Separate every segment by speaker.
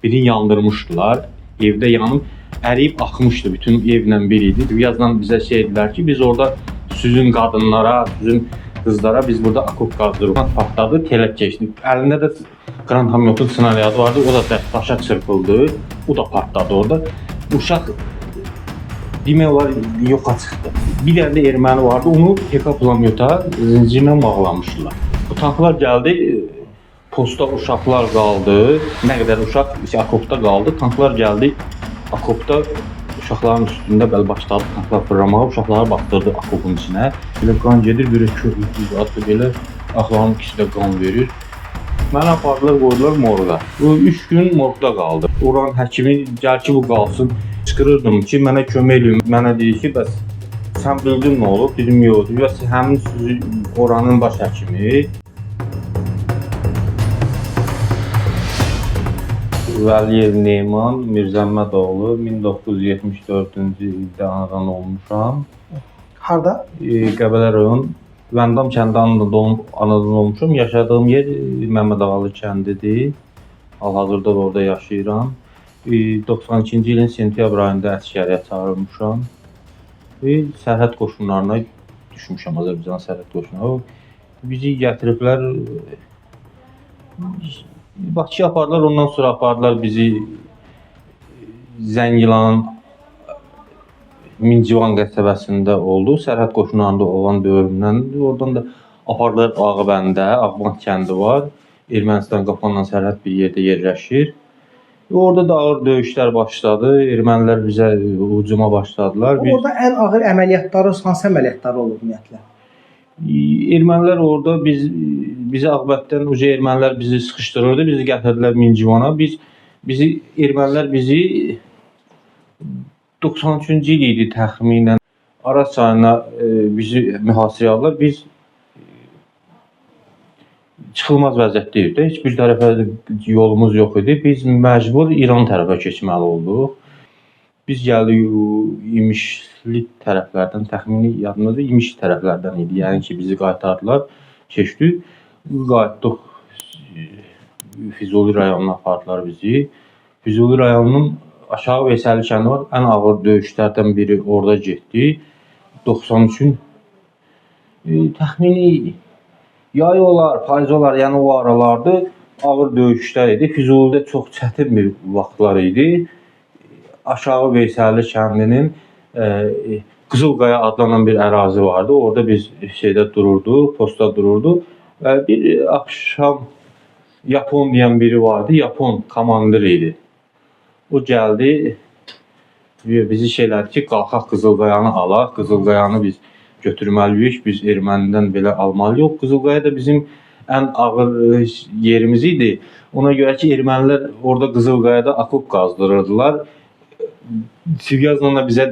Speaker 1: birini yandırmışdılar. Evdə yanıb əriyib axmışdı. Bütün evlə bir idi. Birazdan bizə şey dedilər ki, biz orada süzün qadınlara, süzün qızlara biz burada akop qazdırıq. Partladı, telək keçdi. Əlində də granatmetun snaryadı vardı. O da daşa çırpıldı. O da partladı orada. Uşaq demək olar yoxa çıxdı. Bir dənə də erməni vardı. Onu pekaplamyota zincirlə bağlamışdılar. Bu tanklar gəldi. Posta uşaqlar qaldı. Nə qədər uşaq akopda qaldı. Tanklar gəldi. Akopda uşaqların üstündə bəli başladı tanklar fırlamağa. Uşaqları batdırdı akopun içinə. Belə qan gedir, bir körlük atdı belə. Axların ikisi də qan verir. Məni apardılar, qoydular morqa. Bu 3 gün morqda qaldı. Oran həkimi gəl ki bu qalsın. Çıxırırdım ki, mənə kömək edin. Mənə deyir ki, bəs sən bildin nə olub? Dedim yox. Bəs həmin oranın baş həkimi Vəliyev Neyman Mirzəmmədoğlu 1974-cü ildə anadan olmuşam.
Speaker 2: Harda?
Speaker 1: Qəbələ rayon Vəndam kəndi anadan olmuşam. Yaşadığım yer Məmmədağalı kəndidir. Hal-hazırda da orada yaşayıram. 92-ci ilin sentyabr ayında əsgəriyə çağırılmışam. Sərhəd qoşunlarına düşmüşəm, Azərbaycan sərhəd qoşunlarına. Bizi gətiriblər Bakıya apardılar, ondan sonra apardılar bizi Zəngilanın Mincivan qəsəbəsində oldu. Sərhəd qoşunlarında olan dövrümdən. Oradan da apardılar Ağbəndə, Ağban kəndi var. Ermənistan-Qapanla sərhəd bir yerdə yerləşir. Orada da ağır döyüşlər başladı. Ermənilər bizə hücuma başladılar.
Speaker 2: Orada ən ağır əməliyyatları, hansı əməliyyatlar olub ümumiyyətlə?
Speaker 1: Ermənilər orada bizi Ağbətdən ermənilər bizi sıxışdırırdı. Bizi gətirdilər Mincivana. Ermənilər bizi 93-cü il idi təxminən. Araz çayına bizi mühasirəyə aldılar. Biz çıxılmaz vəziyyətdə idik. Heç bir tərəfə yolumuz yox idi. Biz məcbur İran tərəfə keçməli olduq. Biz gəldik İmişli tərəflərdən, təxmini yadımdadır, İmiş tərəflərdən idi. Yəni ki, bizi qaytardılar, keçdik. Qayıtdıq Füzuli rayonuna apardılar bizi. Füzuli rayonunun Aşağı Veysəli kəndi var. Ən ağır döyüşlərdən biri orada getdi. 93-ün təxmini yay olar, payız olar, yəni o aralarda ağır döyüşlər idi. Füzulidə çox çətin bir vaxtlar idi. Aşağı Veysəli kəndinin Qızılqaya adlanan bir ərazi vardı. Orada biz şeydə dururduq, posta dururduq. Bir axşam Yapon deyən biri vardı. Yapon komandir idi. O gəldi, bizi şeylədi ki, qalxaq Qızılqayanı alaq. Qızılqayanı biz götürməliyik, biz ermənidən belə almalıyıq. Qızılqaya da bizim ən ağır yerimiz idi. Ona görə ki, ermənilər orada Qızılqayada akop qazdırırdılar. Sivyazla da bizə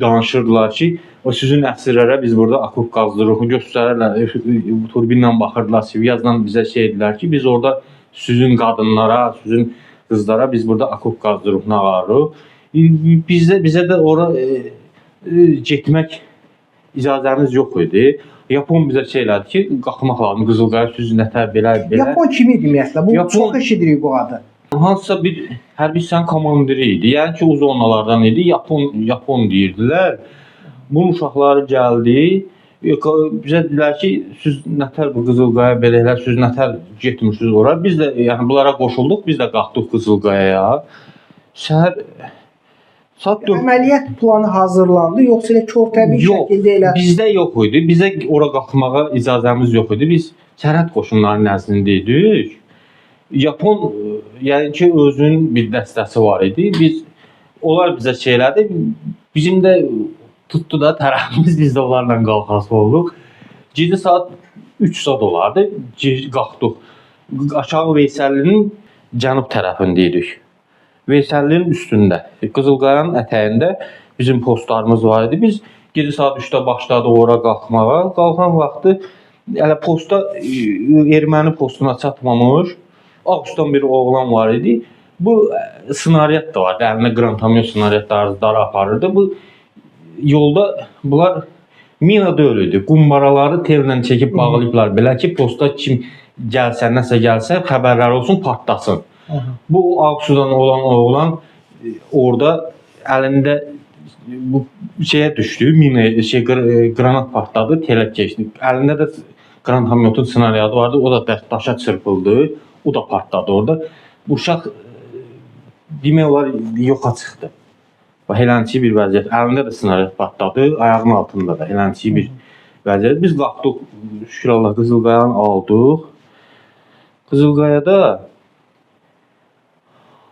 Speaker 1: danışırdılar ki, o sizin əsirlərə biz burada akop qazdırırıq, göstərirlər, turbinlə baxırdılar. Sivyazla bizə şey edilər ki, biz orada sizin qadınlara, sizin qızlara biz burada akop qazdırırıq, nə varıq. Bizə də ora getmək icazəmiz yox idi. Yapon bizə şey elədi ki, qalxmaq lazım, Qızılqaya siz nətər belə.
Speaker 2: Yapon kimi idi ümumiyyətlə? Bu çox eşidirik bu adı.
Speaker 1: Hansısa bir hərbi hissənin komandiri idi. Yəni ki, o zonalardan idi. Yapon deyirdilər. Bu uşaqları gəldi. Bizə dedilər ki, siz nətər bu Qızılqaya belə elə, siz nətər getmişsiniz ora. Biz də yəni bunlara qoşulduq. Biz də qalxdıq Qızılqayaya. Səhər saat 4.
Speaker 2: Əməliyyat planı hazırlandı, yoxsa elə körtəbii şəkildə elə?
Speaker 1: Bizdə yox idi. Bizə ora qalxmağa icazəmiz yox idi. Biz sərhəd qoşunlarının nəzdində idik. Yapon, yəni ki, özünün bir dəstəsi var idi. Onlar bizə şeylədi. Bizim də tutdu da tərəfimiz, biz də onlarla qalxası olduq. Gecə saat 3 saat olardı. Qalxdıq. Aşağı Veysəlinin cənub tərəfində idik. Veysəlinin üstündə, Qızılqayanın ətəyində bizim postlarımız var idi. Biz gecə saat 3-də başladıq ora qalxmağa. Qalxan vaxtı elə posta, erməni postuna çatmamış Ağustan bir oğlan var idi. Bu snaryat da vardı. Əlində granatmet snaryatları aparırdı. Bu yolda bunlar mina deyildi. Qumbaraları tellə çəkib bağlayıblar. Belə ki, posta kim gəlsə, nəsə gəlsə xəbərlər olsun, partlasın. Bu Ağsudan olan oğlan orada əlində bu şeyə düşdü, qranat partladı, telək keçdi. Əlində də qranatmyotun snaryadı vardı, o da daşa çırpıldı, o da partladı orada. Bu uşaq demək olar yoxa çıxdı. Helənçi bir vəziyyət. Əlində də snaryad partladı, ayağının altında da helənçi bir vəziyyət. Biz qalxdıq, şükür Allah, Qızılqayanı aldıq. Qızılqayada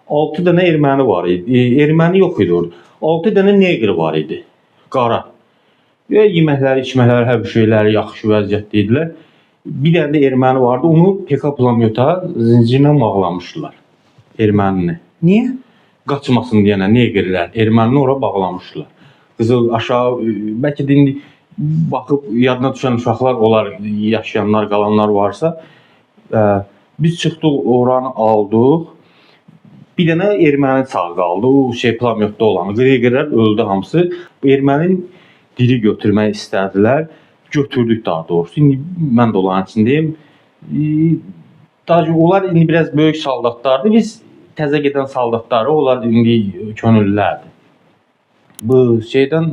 Speaker 1: 6 dənə erməni var idi. Erməni yox idi orada. 6 dənə negri var idi. Qara. Və yeməkləri, içməkləri, hər bir şeyləri yaxşı vəziyyətdə idilər. Bir dənə də erməni vardı. Onu PK-plamyota zincirlə bağlamışdılar. Ermənini.
Speaker 2: Niyə?
Speaker 1: Qaçmasın deyənə negrlər ermənini ora bağlamışdılar. Qızıl aşağı bəlkə də indi baxıb yadına düşən uşaqlar olar, yaşayanlar, qalanlar varsa, biz çıxdıq, oranı aldıq. Bir dənə erməni sağ qaldı. O plamyotda olan. Qreyqerlər öldü hamısı. Ermənin diri götürmək istədilər. Götürdük daha doğrusu. İndi mən də onların içindeyim. Onlar indi biraz böyük saldatlardı. Biz təzə gedən saldatları, onlar indi könüllülərdir. Bu şeydən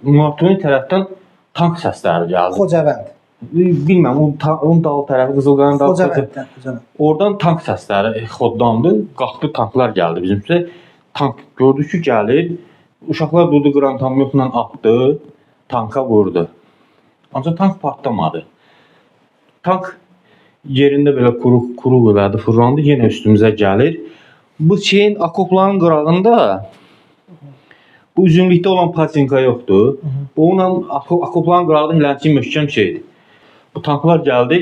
Speaker 1: Martuni tərəfdən tank səsləri gəldi.
Speaker 2: Xocavənd.
Speaker 1: Bilməm, onun dal tərəfi, Qızılqayanın dal
Speaker 2: tərəfi.
Speaker 1: Oradan tank səsləri xoddandı. Qalxdı, tanklar gəldi bizim üzrə. Tank gördük ki, gəlir. Uşaqlar durdu, qranatmyotla atdı, tanka vurdu. Ancaq tank patlamadı. Tank yerində belə kuru elədi, fırlandı, yenə üstümüzə gəlir. Bu şeyin akopların qırağında bu üzümlükdə olan patinka yoxdur. Onunla akopların qırağında helənçi möhkəm şeydir. Bu tanklar gəldi,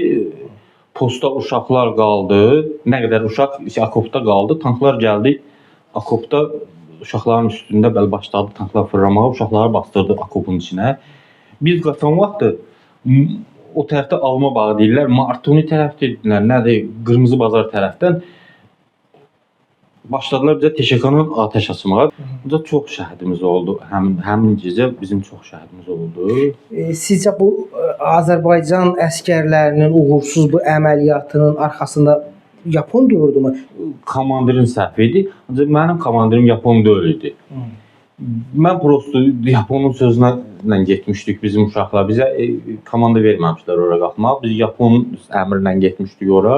Speaker 1: posta uşaqlar qaldı. Nə qədər uşaq akopda qaldı. Tanklar gəldi, akopda uşaqların üstündə bəli başladı tanklar fırlamağa, uşaqları bastırdı akopun içinə. Biz qaçan vaxtı o tərəfdə Alma bağı deyirlər, Martuni tərəf dedilər, nədir, Qırmızı Bazar tərəfdən başladılar bizə TŞK-nın atəş açmağa. Burada çox şəhidimiz oldu. Həmin gecə bizim çox şəhidimiz oldu.
Speaker 2: Sizcə bu Azərbaycan əskərlərinin uğursuz bu əməliyyatının arxasında Yapon dururdumu?
Speaker 1: Komandirin səhvi idi. Ancaq mənim komandirim Yapon deyil idi. Mən prosto Yaponun sözünə getmişdik bizim uşaqlar. Bizə komanda verməmişlər ora qalxmaq. Biz Yapon əmri ilə getmişdik ora.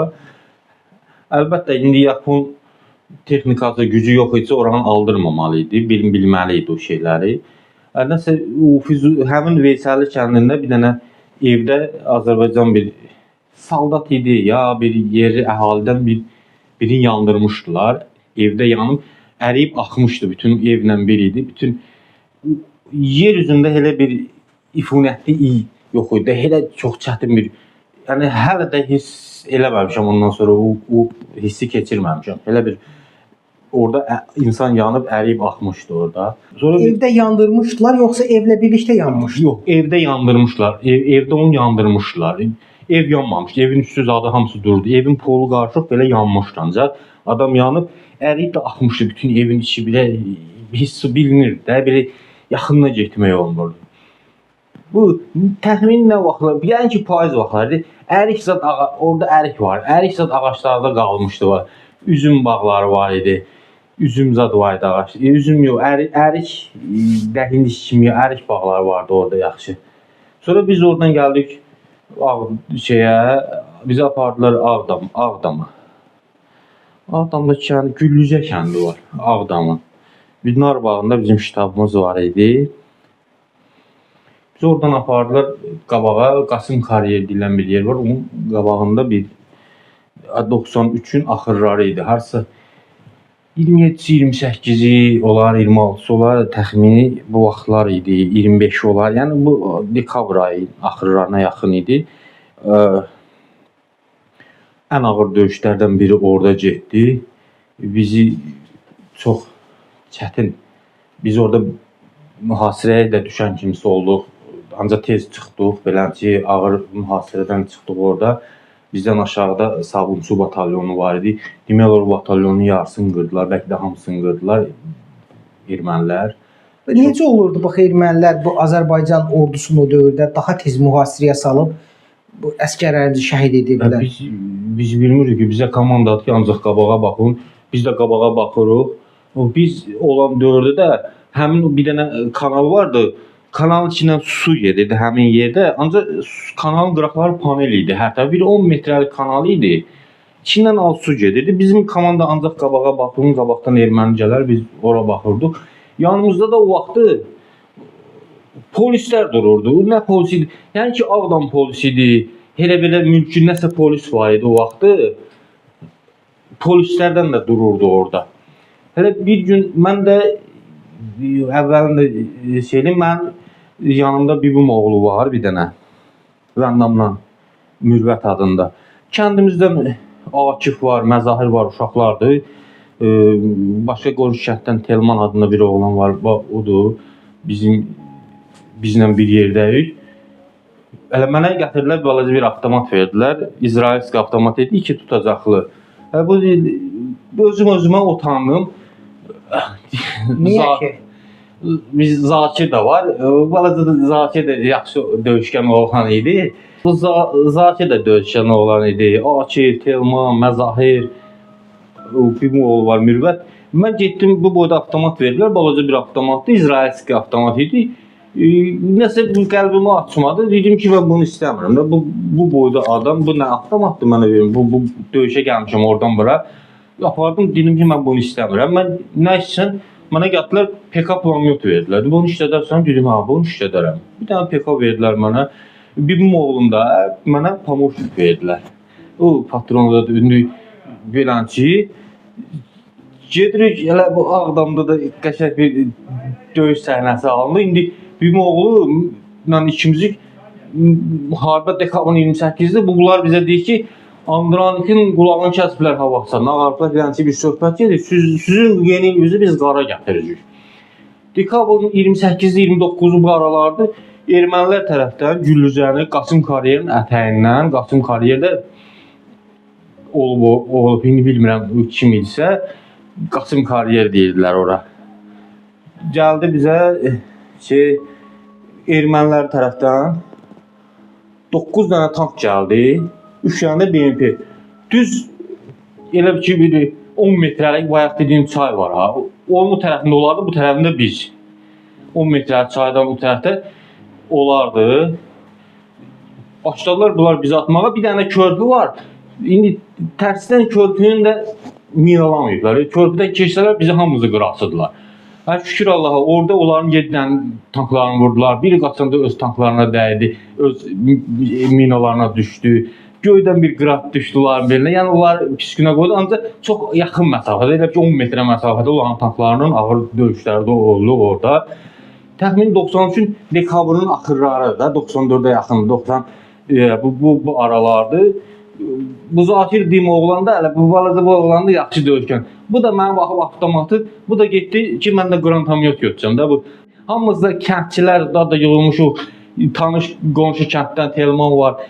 Speaker 1: Əlbəttə indi Yapon texnikası, gücü yox idi, oranı aldırmamalı idi, bilməli idi o şeyləri. Nəsə həmin Veysəlli kəndində bir dənə evdə Azərbaycan bir saldat idi ya bir yeri əhalidən birini yandırmışdılar. Evdə yanıb əriyib axmışdı, bütün evlə bir idi. Bütün yer üzündə elə bir ifunətli yox idi. Elə çox çətin bir, yəni hələ də hiss eləməmişəm ondan sonra o hissi keçirməmişəm. Elə bir orada insan yanıb əriyib axmışdı orada.
Speaker 2: Sonra evdə yandırmışdılar yoxsa evlə birlikdə yanmışdı?
Speaker 1: Yox, evdə yandırmışlar. Evdə onu yandırmışlar. Ev yanmamışdı. Evin üstü zadı hamısı durdu. Evin polu qarışıq belə yanmışdı ancaq. Adam yanıb əriyib də axmışdı. Bütün evin içi belə hissi bilinirdi də. Belə yaxınına getmək olmurdu. Bu təxmin nə vaxtlar? Yəni ki, payız vaxtlardı. Ərik zad orada ərik var. Ərik zad ağaclarda qalmışdı var. Üzüm bağları var idi. Üzüm zad var idi ağac. Üzüm yox, ərik dəhinlik kimi ərik bağları vardı orada yaxşı. Sonra biz oradan gəldik bizi apardılar Ağdama. Ağdamda Güllücə kəndi var, Ağdamın. Nar bağında bizim ştabımız var idi. Biz oradan apardılar qabağa, Qasım Kariyer deyilən bir yer var. Onun qabağında bir 93-ün axırları idi. Harsa 27-28-i olar, 26-sı olar, təxmini bu vaxtlar idi, 25 olar. Yəni bu dekabr ayı axırlarına yaxın idi. Ən ağır döyüşlərdən biri orada getdi. Bizi çox çətin. Biz orada mühasirəyə də düşən kimisi olduq. Ancaq tez çıxdıq. Beləncə ağır mühasirədən çıxdıq orada. Bizdən aşağıda Sabunçu batalyonu var idi. Demək olar batalyonun yarısını qırdılar, bəlkə də hamısını qırdılar ermənilər.
Speaker 2: Necə olurdu bax ermənilər bu Azərbaycan ordusunu o dövrdə daha tez mühasirəyə salıb bu əsgərlərimizi şəhid
Speaker 1: Və
Speaker 2: ediblər.
Speaker 1: biz bilmirik ki, bizə komandadır ki, ancaq qabağa baxın. Biz də qabağa baxırıq. Biz olan dövrdə də həmin bir dənə kanal vardı. Kanalın içindən su gedirdi həmin yerdə. Ancaq kanalın qıraqları panel idi. Hətta bir 10 metrəlik kanal idi. İçindən az su gedirdi. Bizim komanda ancaq qabağa baxırıq, qabaqdan erməni gələr, biz ora baxırdıq. Yanımızda da o vaxtı polislər dururdu. Nə polis idi? Yəni ki, Ağdam polisi idi. Elə belə mülki nəsə polis var idi o vaxtı. Polislərdən də dururdu orada. Hələ bir gün mən də əvvəlində şeyim, mən yanımda bibim oğlu var bir dənə. Vəndamla Mürvət adında. Kəndimizdən Akif var, Məzahir var, uşaqlardır. Başqa qonşu kənddən Telman adında bir oğlan var. Odur. Bizlə bir yerdəyik. Elə mənə gətirdilər, balaca bir avtomat verdilər. İsrailski avtomat idi, 2 tutacaqlı. Bu özümə utandım.
Speaker 2: Niyə ki?
Speaker 1: Biz Zakir də var. Balaca da Zakir də yaxşı döyüşkən oğlan idi. Bu Zakir də döyüşkən oğlan idi. Akif, Telman, Məzahir, bir oğlu var, Mürvət. Mən getdim, bu boyda avtomat verdilər. Balaca bir avtomatdı, İsrailski avtomat idi. Nəsə qəlbimi açmadı. Dedim ki, mən bunu istəmirəm də. Bu boyda adam, bu nə avtomatdır mənə verin. Bu döyüşə gəlmişəm oradan bura. Apardım, dedim ki, mən bunu istəmirəm. Mən nə üçün? Mənə gəldilər, PK pulamyot verdilər. Bunu işlədərsən, dedim, ha, bunu işlədərəm. Bir dənə PK verdilər mənə. Bibim oğlum da mənə pamoşnik verdilər. O patronda da ünlü beləncə. Gedirik, elə bu Ağdamda da qəşəng bir döyüş səhnəsi alındı. İndi bibim oğlu ikimizi müharibə dekabrın 28-də bunlar bizə deyir ki, Andranikin qulağını kəsblər hava axşamına, ağarlıqlar filançı bir söhbət gedir. Sizin yeni ilinizi biz qara gətirəcəyik. Dekabrın 28-29-u bu aralardır. Ermənilər tərəfdən Güllüzəni Qasım Karyerin ətəyindən, Qasım Karyerdə olub, indi bilmirəm kim idisə, Qasım Karyer deyirdilər ora. Gəldi bizə ermənilər tərəfdən 9 dənə tank gəldi. 3 dənə də BMP. Düz elə ki, 10 metrəlik bayaq dediyim çay var ha. Onun tərəfində olardı, bu tərəfində biz. 10 metrəlik çaydan bu tərəfdə olardı. Başladılar bunlar bizi atmağa. Bir dənə körpü var. İndi tərsindən körpünün də minalamayıblar. Körpüdən keçsələr bizi hamımızı qırasıdırlar. Şükür Allaha, orada onların 7 dənə tanklarını vurdular. Biri qaçanda öz tanklarına dəydi, öz minalarına düşdü. Göydən bir qrad düşdü onların belinə. Yəni onlar pis günə qoydu. Ancaq çox yaxın məsafədə, elə ki 10 metrə məsafədə olan tanklarının ağır döyüşləri də oldu orada. Təxmin 93-ün dekabrın axırları da 94-ə yaxın, 90 bu aralardır. Bu Zakir deyim oğlan da elə bu balaca bu oğlan da yaxşı döyüşkən. Bu da mənim baxıb avtomatı, bu da getdi ki mən də qrantamyot götürəcəm də bu. Hamımız da kəndçilər da yığılmışıq. Tanış qonşu kənddən Telman var.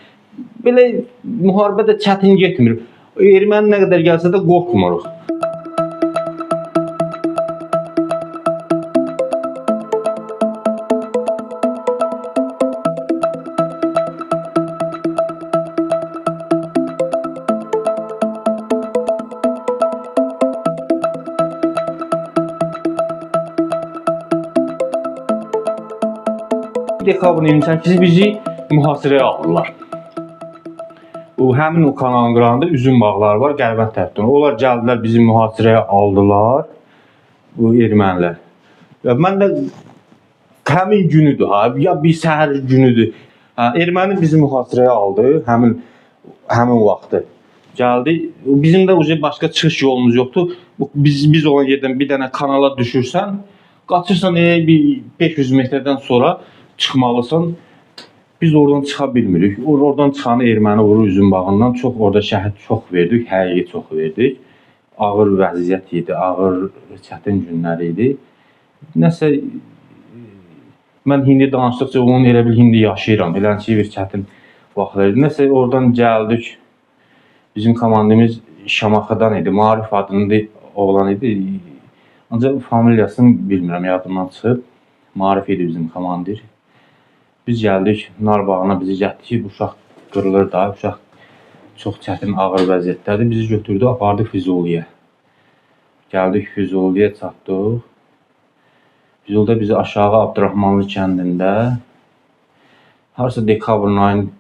Speaker 1: Belə müharibə də çətin getmir. Erməni nə qədər gəlsə də qorxmuruq. Dekabrın 28-i bizi mühasirəyə aldılar. Həmin o kanalın qırağında üzüm bağları var, Qərvənd tərəfdən. Onlar gəldilər, bizi mühasirəyə aldılar, bu ermənilər. Mən də həmin günüdür, ya bir səhər günüdür. Erməni bizi mühasirəyə aldı, həmin vaxtı. Gəldi, bizim də başqa çıxış yolumuz yoxdur. Biz olan yerdən bir dənə kanala düşürsən, qaçırsan bir 500 metrdən sonra çıxmalısan. Biz oradan çıxa bilmirik. Oradan çıxanı erməni vurur üzüm bağından. Orada şəhid çox verdik, həqiqi çox verdik. Ağır vəziyyət idi, ağır çətin günlər idi. Nəsə, mən hindi danışdıqca onun elə bil hindi yaşayıram. Eləncə bir çətin vaxtlar idi. Nəsə, oradan gəldik. Bizim komandimiz Şamaxıdan idi, Marif adında oğlan idi. Ancaq familiyasını bilmirəm, yadımdan çıxıb. Marif idi bizim komandir. Biz gəldik, Narbağına bizi gətirdik, uşaq qırılır da, uşaq çox çətin, ağır vəziyyətdədir. Bizi götürdü, apardı Füzuliyə. Gəldik Füzuliyə çatdıq. Füzulidə bizi aşağı Abdurrahmanlı kəndində harasa dekabrın ayın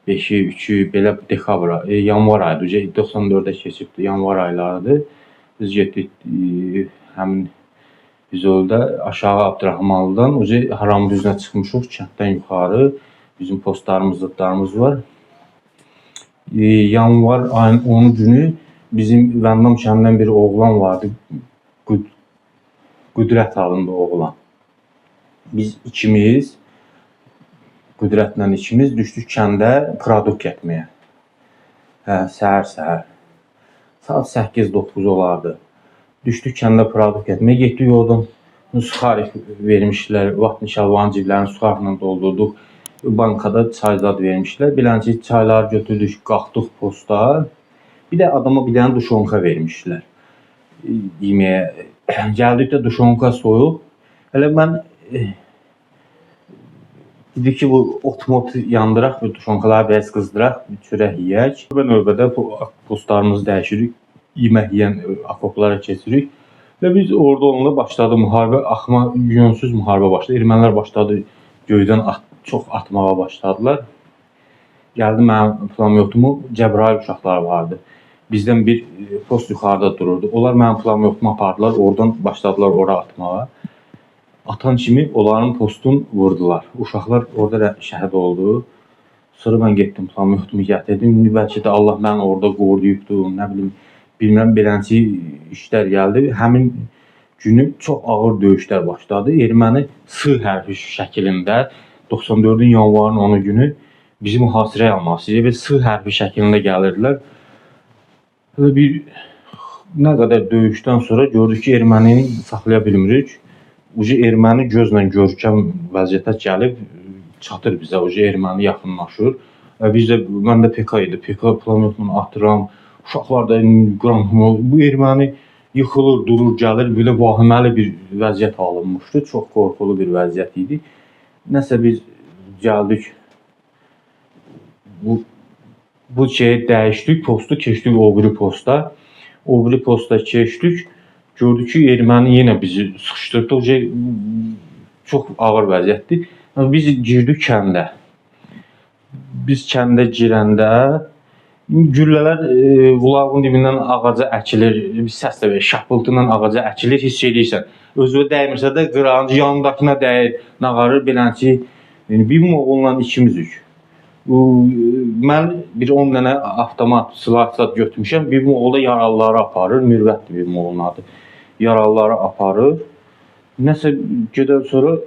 Speaker 1: 5-i, 3-ü, belə dekabra, yanvar ayıdır. 94-də keçibdi, yanvar aylarıdır. Biz getdik həmin Füzulidə aşağı Abdurrahmanlıdan Haramdüzünə çıxmışıq, kənddən yuxarı. Bizim postlarımız, zıtlarımız var. Yanvar ayın 10 günü bizim Vəndam kəndindən bir oğlan vardı. Qüdrət adında oğlan. Biz ikimiz, Qüdrətlə ikimiz düşdük kəndə produkt getməyə. Səhər-səhər. Saat 8-9 olardı. Düşdük kəndə produkt getməyə. Getdik oradan suxarik vermişlər. Vatni şalvarın ciblərini suxariklə doldurduq. Bankada çayzad vermişlər. Bilənci çayları götürdük, qalxdıq posta. Bir də adama bir dənə duşonka vermişlər. Yeməyə. Gəldik də duşonka soyuq. Hələ mən dedik ki, bu ot-mot yandıraq, bu duşonkaları biraz qızdıraq, çörək yeyək. Növbədə postlarımızı dəyişirik, yemək yeyən akoplara keçirik. Və biz orada onunla başladı müharibə, axma, yönsüz müharibə başladı. Ermənilər başladı, göydən çox atmağa başladılar. Gəldi mənim pulamyotumu, Cəbrayıl uşaqları vardı. Bizdən bir post yuxarıda dururdu. Onlar mənim pulamyotumu apardılar, oradan başladılar ora atmağa. Atan kimi onların postun vurdular. Uşaqlar orada şəhid oldu. Sonra mən getdim, pulamyotumu gətirdim. İndi bəlkə də Allah məni orada qoruyubdu, nə bilim, bilmirəm, belənçi işlər gəldi. Həmin günü çox ağır döyüşlər başladı. Erməni S hərfi şəklində 94-ün yanvarın 10 günü bizi mühasirəyə almaq istəyir və S hərfi şəklində gəlirdilər. Bir nə qədər döyüşdən sonra gördük ki, ermənini saxlaya bilmirik. Erməni gözlə görkəm vəziyyətə gəlib çatır bizə, erməni yaxınlaşır. Biz də, mən də PK idi, PK pulamyotla atıram, uşaqlar da bu erməni yıxılır, durur, gəlir, belə vahiməli bir vəziyyət alınmışdı, çox qorxulu bir vəziyyət idi. Nəsə biz gəldik, bu şeyi dəyişdik, postu keçdik o biri posta. O biri posta keçdik, gördük ki, erməni yenə bizi sıxışdırdı. O şey çox ağır vəziyyətdir. Biz girdik kəndə. Biz kəndə girəndə güllələr qulağın dibindən ağaca əkilir, bir səs də verir, şapıltı ilə ağaca əkilir, hiss edirsən. Özünə dəymirsə də qırağın yanındakına dəyir, nağarır, belənçi. Bir oğlanla ikimizik. Mən bir 10 dənə avtomat, silah götürmüşəm. Bir oğul da yaralıları aparır, Mürvətdir bir oğlun adı. Yaralıları aparır. Nəsə gedən sonra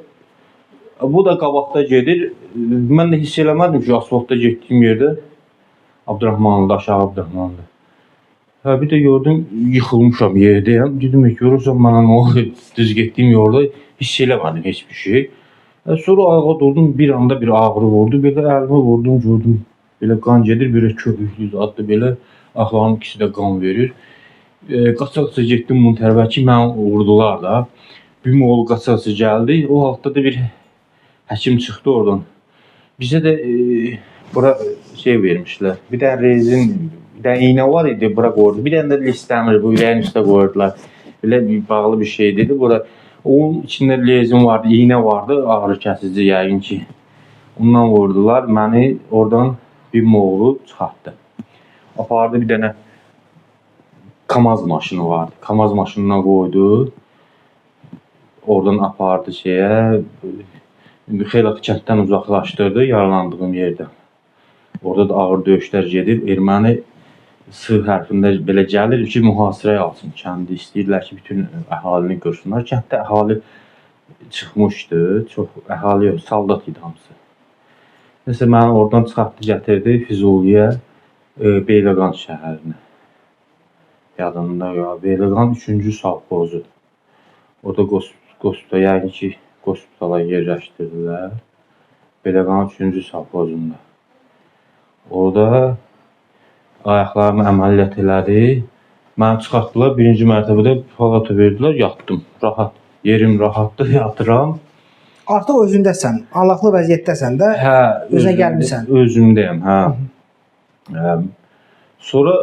Speaker 1: bu da qabaqda gedir. Mən də hiss eləmədim ki, asfaltda getdiyim yerdə Abdurrahmanlıda, aşağı Abdurrahmanlıda. Bir də gördüm, yıxılmışam yerdəyəm. Dedim, görürsən mənə nə olur? Düz getdiyim yolda hiss eləmədim heç bir şey. Sonra ayağa durdum, bir anda bir ağrı vurdu. Belə əlimi vurdum, gördüm. Belə qan gedir, belə köpüklü zaddır, belə axlarının ikisi də qan verir. Qaça-qaça getdim bunun tərəvəki, mən vurdular da. Bir oğlu qaça-qaça gəldi. O halda da bir həkim çıxdı oradan. Bizə də bura şey vermişlər. Bir dənə rezin, bir dənə iynə var idi, bura qoydu. Bir dənə də listəmir, bu ürəyin üstə qoydular. Belə bağlı bir şey dedi. Bura onun içində lezin vardı, iynə vardı, ağrı kəsici yəqin ki. Ondan vurdular. Məni oradan bir oğlu çıxartdı. Apardı bir dənə Kamaz maşını vardı. Kamaz maşınına qoydu. Oradan apardı şeyə. Xeyli kənddən uzaqlaşdırdı yaralandığım yerdən. Orada da ağır döyüşlər gedir. Erməni S hərfində belə gəlir ki, mühasirəyə alsın kəndi. İstəyirlər ki, bütün əhalini qırsınlar. Kənddə əhali çıxmışdı. Çox əhali yox, saldat idi hamısı. Nəsə məni oradan çıxartdı, gətirdi Füzuliyə, Beyləqan şəhərinə. Yadında ya, Beyləqan 3-cü savxozu. Orada qospitala, yəqin ki, qospitala yerləşdirdilər. Beyləqan 3-cü savxozunda. Orada ayaqlarımı əməliyyat elədi. Məni çıxartdılar, birinci mərtəbədə palata verdilər, yatdım. Rahat, yerim rahatdır, yatıram.
Speaker 2: Artıq özündəsən, Allahlı vəziyyətdəsən də, özünə gəlmirsən.
Speaker 1: Özümdəyəm, hə. Sonra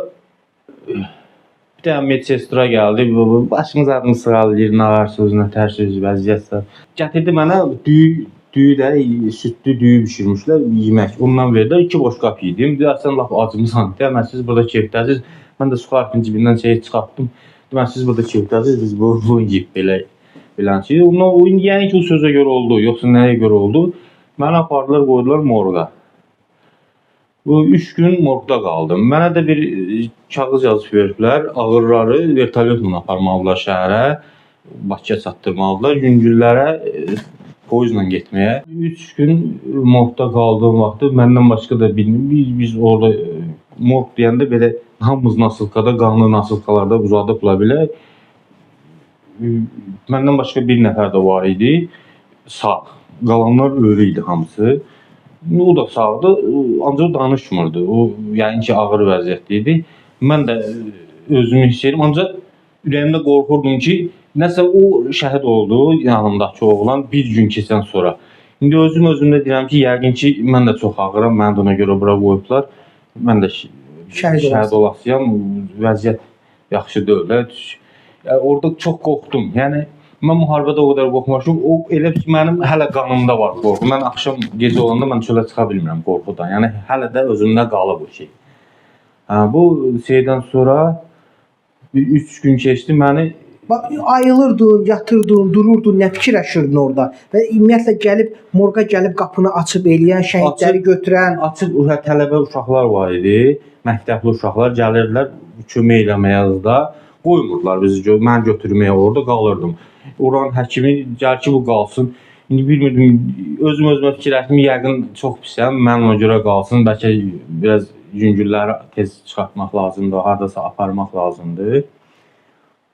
Speaker 1: bir tane medsestra gəldi. Başımız adını sığallayır, nağar sözünə, tər sözü, vəziyyətsə. Gətirdi mənə düyü də, südlü düyü bişirmişlər, yemək. Ondan verdilər, 2 boş qap yedim. Deyəsən, laf acımısan. Demə, siz burada keyfdəsiz. Mən də suxarfın cibindən şey çıxartdım. Demə, siz burada keyfdəsiz, biz bunu yiyib belə. Bilən ki, yəni ki, o sözə görə oldu, yoxsa nəyə görə oldu? Məni apardılar, qoydular morqa. Bu 3 gün morqda qaldım. Mənə də bir kağız yazıb verdilər. Ağırları vertolyotla aparmalılar şəhərə. Bakıya çatdırmalılar. Yüngüllərə poyuzla getməyə. 3 gün morqda qaldığım vaxtı məndən başqa da bilmiyorum. Biz orada morq deyəndə belə hamımız nasılkada, qanlı nasılkalarda uzadıblar belə. Məndən başqa bir nəfər də var idi. Sağ. Qalanlar ölü idi hamısı. O da sağdı, ancaq danışmırdı. O, yəni ki, ağır vəziyyətdə idi. Mən də özümü hiss edirəm, ancaq ürəyimdə qorxurdum ki, nəsə o şəhid oldu, yanımdakı oğlan bir gün keçən sonra. İndi özümdə deyirəm ki, yəqin ki, mən də çox ağıram, məni də ona görə bura qoyublar. Mən də şəhid olasıyam, vəziyyət yaxşı deyil. Orada çox qorxdum. Yəni, mən müharibədə o qədər qorxmamışım. O elə ki, mənim hələ qanımda var qorxu. Mən axşam gecə olanda mən çölə çıxa bilmirəm qorxudan. Yəni hələ də özümdə qalıb o şey. Bu şeydən sonra 3 gün keçdi məni
Speaker 2: ayılırdın, yatırdın, dururdun, nə fikirləşirdin orada? Və ümumiyyətlə gəlib morqa gəlib qapını açıb eləyən, şəhidləri götürən,
Speaker 1: açıb tələbə uşaqlar var idi. Məktəbli uşaqlar gəlirdilər kömək eləməyə da. Qoymurdular bizi, mən götürməyə orada qalırdım. Oranın həkimi gəl ki, bu qalsın. İndi bilmirdim, özümə fikirləşdim, yəqin çox pisəm, mən ona görə qalsın. Bəlkə biraz yüngülləri tez çıxartmaq lazımdır, hardasa aparmaq lazımdır.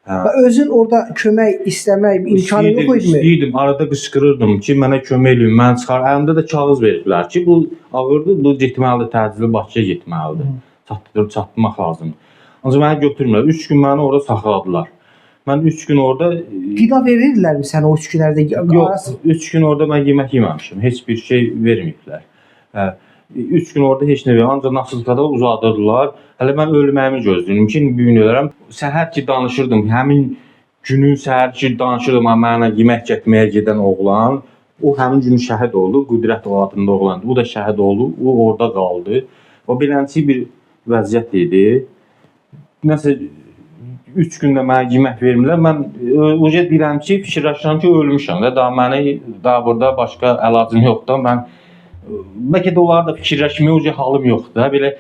Speaker 2: Və özün orada kömək istəmək imkanı yox idi mi?
Speaker 1: İstəyirdim, arada qışqırırdım ki, mənə kömək eləyin, mən çıxar. Əlimdə də kağız verdilər ki, bu ağırdır, bu getməlidir, təcili Bakıya getməlidir. Çatdırmaq lazımdır. Ancaq məni götürmürlər. 3 gün məni orada saxladılar. Mən 3 gün orada
Speaker 2: qida verirdilərmi sənə o 3 günlərdə?
Speaker 1: Yox, 3 gün orada mən yemək yeməmişəm. Heç bir şey verməyiblər. 3 gün orada heç nə verməyib. Ancaq nasılkada uzadırdılar. Hələ mən ölməyimi gözləyirdim ki, bir gün ölərəm. Səhər ki danışırdım. Həmin günün səhər ki danışırdım mənə yemək getməyə gedən oğlan. O həmin gün şəhid oldu. Qüdrət adında oğlandı. O da şəhid oldu. O orada qaldı. O beləncə bir vəziyyət idi. Nəsə 3 gündə mənə yemək vermirlər. Mən uca deyirəm ki, fikirləşirəm ki, ölmüşəm də. Daha burada başqa əlacım yoxdur. Mən bəlkə də onları da fikirləşməyə uca halım yoxdur. Belə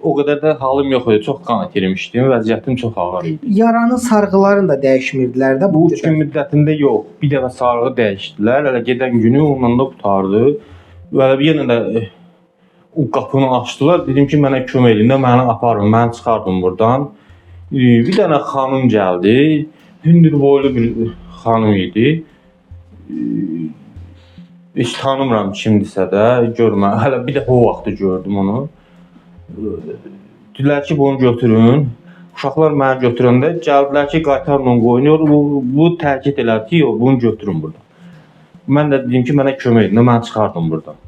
Speaker 1: o qədər də halım yox idi. Çox qan itirmişdim. Vəziyyətim çox ağır idi.
Speaker 2: Yaranın sarğılarını da dəyişmirdilər də
Speaker 1: bu 3 gün müddətində yox. Bir dəfə sarğı dəyişdilər. Hələ gedən günü onunla da qutardı. Və yenə də o qapını açdılar. Dedim ki, mənə kömək edin də məni aparın. Mən çıxardım buradan. Bir dənə xanım gəldi. Hündür boylu bir xanım idi. Heç tanımıram kimdirsə də, görmə. Hələ bir dəfə o vaxtı gördüm onu. Dedilər ki, bunu götürün. Uşaqlar məni götürəndə gəldilər ki, qaytarla qoyuyor. Bu təkid elədi ki, yox, bunu götürün buradan. Mən də dedim ki, mənə kömək edin, mən çıxardım buradan.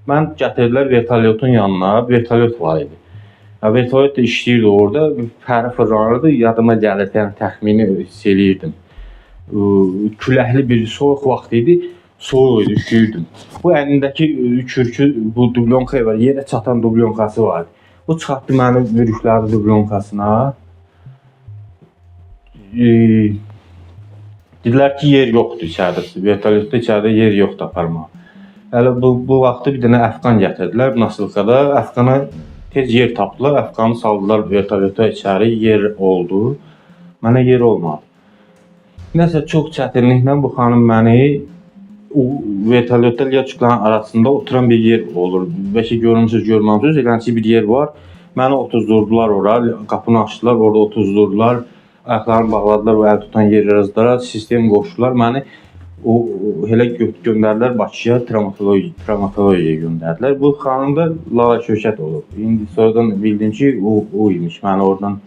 Speaker 1: Mən gətirdilər vertolyotun yanına, vertolyot var idi. Vertolyot da işləyirdi orada, pəri fırlanırdı, yadıma gəlir, yəni təxmini hiss eləyirdim. Küləkli bir soyuq vaxt idi, soyuq idi, üşüyürdüm. Bu əlindəki kürkü, bu dublonka var, yerə çatan dublonkası var. Bu çıxartdı məni vürüklədi dublonkasına. Dedilər ki, yer yoxdur içəridə, vertolyotda içəridə yer yoxdur aparmağa. Hələ bu vaxtda bir dənə əfqan gətirdilər nasılkada. Əfqana tez yer tapdılar, əfqanı saldılar vertolyota içəri, yer oldu. Mənə yer olmadı. Nəsə çox çətinliklə bu xanım məni o vertolyotda lyoçukların arasında oturan bir yer olur. Bəlkə görürsünüz, görməmisiniz, elə ki bir yer var. Məni otuzdurdular ora, qapını açdılar, orada otuzdurdular. Ayaqlarımı bağladılar və əl tutan yerlərə sistem qoşdular. Məni elə göndərdilər Bakıya, travmatologiyaya göndərdilər. Bu xanım da Lala Şövkət olub. İndi sonradan bildim ki, o imiş. Məni oradan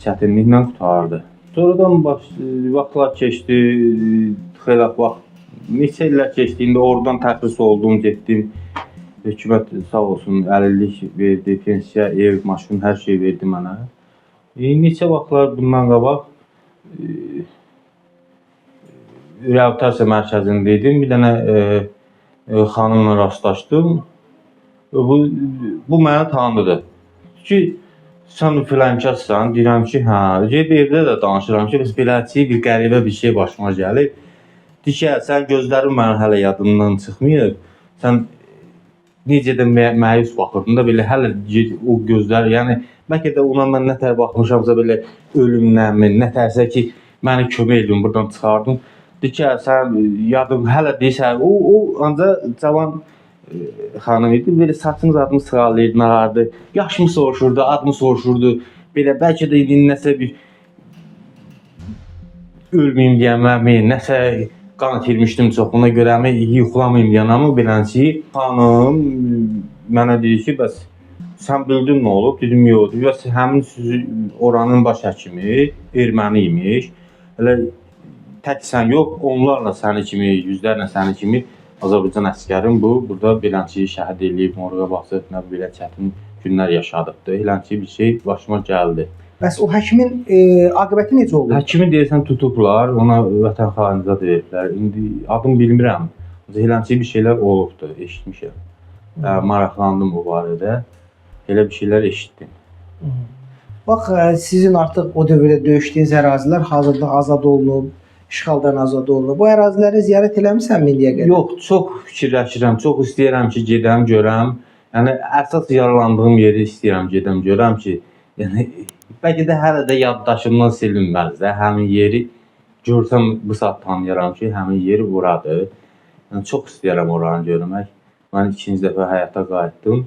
Speaker 1: çətinliklə qutardı. Sonradan vaxtlar keçdi, xeyli vaxt, neçə illər keçdi. İndi oradan təxris oldum, getdim. hökumət sağ olsun, əlillik verdi, pensiya, ev, maşın, hər şey verdi mənə. Neçə vaxtlar bundan qabaq reabilitasiya mərkəzində idim. Bir dənə xanımla rastlaşdım. Bu məni tanıdı ki, sən filankəssən. Deyirəm ki, hə. Evdə də danışıram ki, biz beləçi bir qəribə bir şey başıma gəlib. Deyir ki, sən gözlərin mənim hələ yadımdan çıxmıyor. Sən necə də məyus baxırdın da belə hələ o gözlər, yəni bəlkə də ona mən nətər baxmışamsa belə ölümlənmi, nətərsə ki, məni kömək edin, buradan çıxardım. Deyir ki, sən yadım hələ deyirsən, o ancaq cavan xanım idi, belə saçını zadını sığallayırdı, narardı, yaşımı soruşurdu, adımı soruşurdu, belə bəlkə də indi nəsə bir ölməyim deyəməmi, nəsə qan itirmişdim çox, ona görə yuxulamayım yanamı belənçi. Xanım mənə deyir ki, bəs sən bildin nə olub? Dedim, yox. Bəs həmin oranın baş həkimi erməni imiş. Elə tək sən yox, onlarla səni kimi, yüzlərlə səni kimi Azərbaycan əskərim burada belənçi şəhid eləyib, morqa basıb, nə belə çətin günlər yaşadıqdır. Elənçi bir şey başıma gəldi.
Speaker 2: Bəs o həkimin aqibəti necə oldu?
Speaker 1: Həkimi deyəsən tutublar, ona vətən xainizə deyiblər. İndi adım bilmirəm. Elənçi bir şeylər olubdur, eşitmişəm. Maraqlandım bu barədə. Elə bir şeylər eşitdim.
Speaker 2: Bax, sizin artıq o dövrdə döyüşdüyünüz ərazilər hazırda azad olunub, işğaldan azad olunub. Bu əraziləri ziyarət eləmisənmi indiyə qədər?
Speaker 1: Yox, çox fikirləşirəm, çox istəyirəm ki, gedəm, görəm. Yəni, əsas yaralandığım yeri istəyirəm, gedəm, görəm ki, yəni, bəlkə də hələ də yaddaşımdan silinməz də, həmin yeri görsəm, bu saat tanıyaram ki, həmin yeri buradır. Yəni, çox istəyirəm oranı görmək. Mən ikinci dəfə həyata qayıtdım.